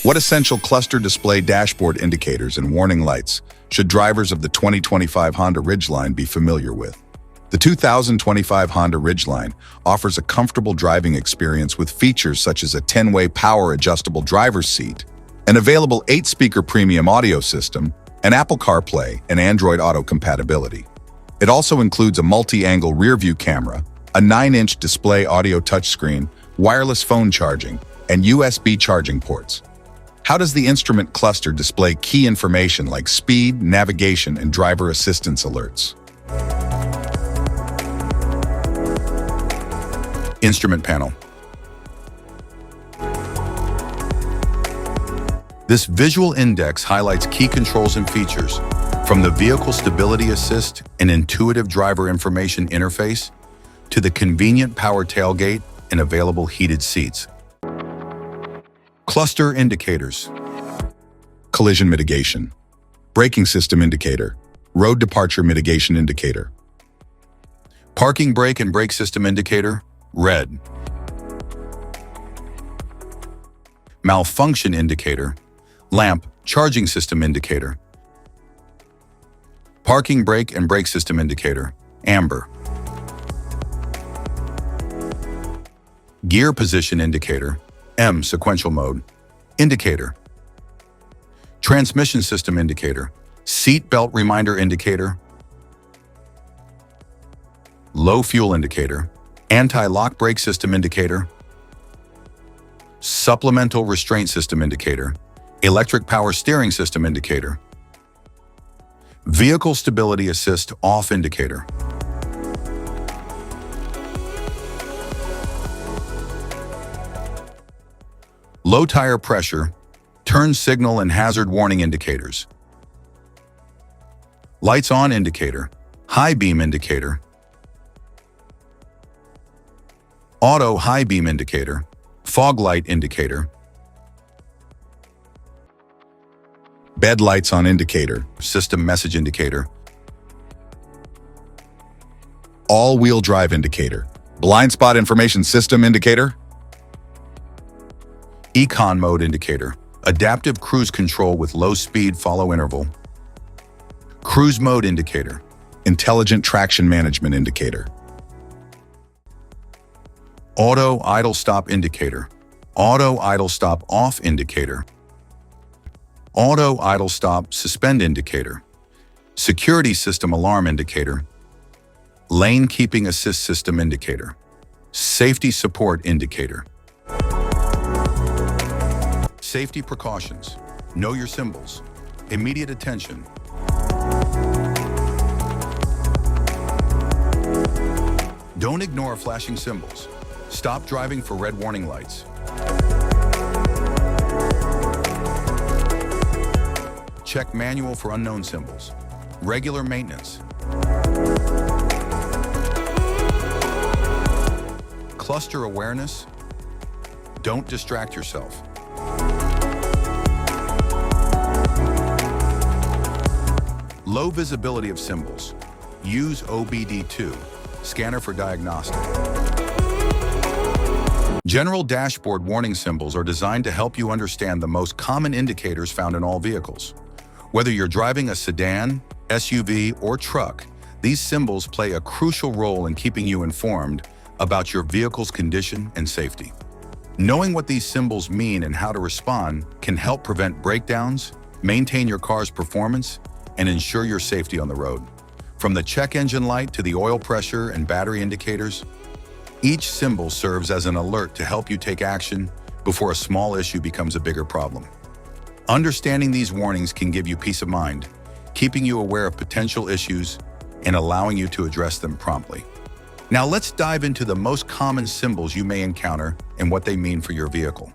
What essential cluster display dashboard indicators and warning lights should drivers of the 2025 Honda Ridgeline be familiar with? The 2025 Honda Ridgeline offers a comfortable driving experience with features such as a 10-way power-adjustable driver's seat, an available 8-speaker premium audio system, and Apple CarPlay and Android Auto compatibility. It also includes a multi-angle rear-view camera, a 9-inch display audio touchscreen, wireless phone charging, and USB charging ports. How does the instrument cluster display key information like speed, navigation, and driver assistance alerts? Instrument panel. This visual index highlights key controls and features, from the Vehicle Stability Assist and intuitive driver information interface to the convenient power tailgate and available heated seats. Cluster indicators. Collision mitigation. Braking system indicator. Road departure mitigation indicator. Parking brake and brake system indicator, red. Malfunction indicator. Lamp charging system indicator. Parking brake and brake system indicator, amber. Gear position indicator, M sequential mode, indicator. Transmission system indicator, seat belt reminder indicator. Low fuel indicator, anti-lock brake system indicator. Supplemental restraint system indicator, electric power steering system indicator. Vehicle Stability Assist off indicator. Low tire pressure, turn signal and hazard warning indicators. Lights on indicator, high beam indicator. Auto high beam indicator, fog light indicator. Bed lights on indicator, system message indicator. All-wheel drive indicator, blind spot information system indicator. Econ mode indicator, adaptive cruise control with low speed follow interval. Cruise mode indicator, intelligent traction management indicator. Auto idle stop indicator, auto idle stop off indicator. Auto idle stop suspend indicator, security system alarm indicator, lane keeping assist system indicator, safety support indicator. Safety precautions, know your symbols, immediate attention. Don't ignore flashing symbols. Stop driving for red warning lights. Check manual for unknown symbols. Regular maintenance. Cluster awareness. Don't distract yourself. Low visibility of symbols. Use OBD2, scanner for diagnostic. General dashboard warning symbols are designed to help you understand the most common indicators found in all vehicles. Whether you're driving a sedan, SUV, or truck, these symbols play a crucial role in keeping you informed about your vehicle's condition and safety. Knowing what these symbols mean and how to respond can help prevent breakdowns, maintain your car's performance, and ensure your safety on the road. From the check engine light to the oil pressure and battery indicators, each symbol serves as an alert to help you take action before a small issue becomes a bigger problem. Understanding these warnings can give you peace of mind, keeping you aware of potential issues and allowing you to address them promptly. Now let's dive into the most common symbols you may encounter and what they mean for your vehicle.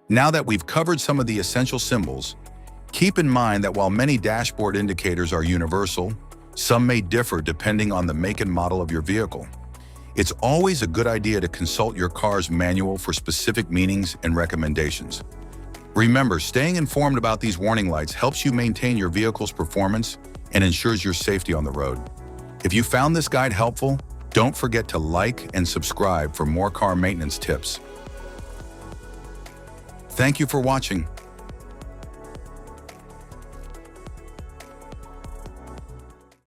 Now that we've covered some of the essential symbols, keep in mind that while many dashboard indicators are universal, some may differ depending on the make and model of your vehicle. It's always a good idea to consult your car's manual for specific meanings and recommendations. Remember, staying informed about these warning lights helps you maintain your vehicle's performance and ensures your safety on the road. If you found this guide helpful, don't forget to like and subscribe for more car maintenance tips. Thank you for watching.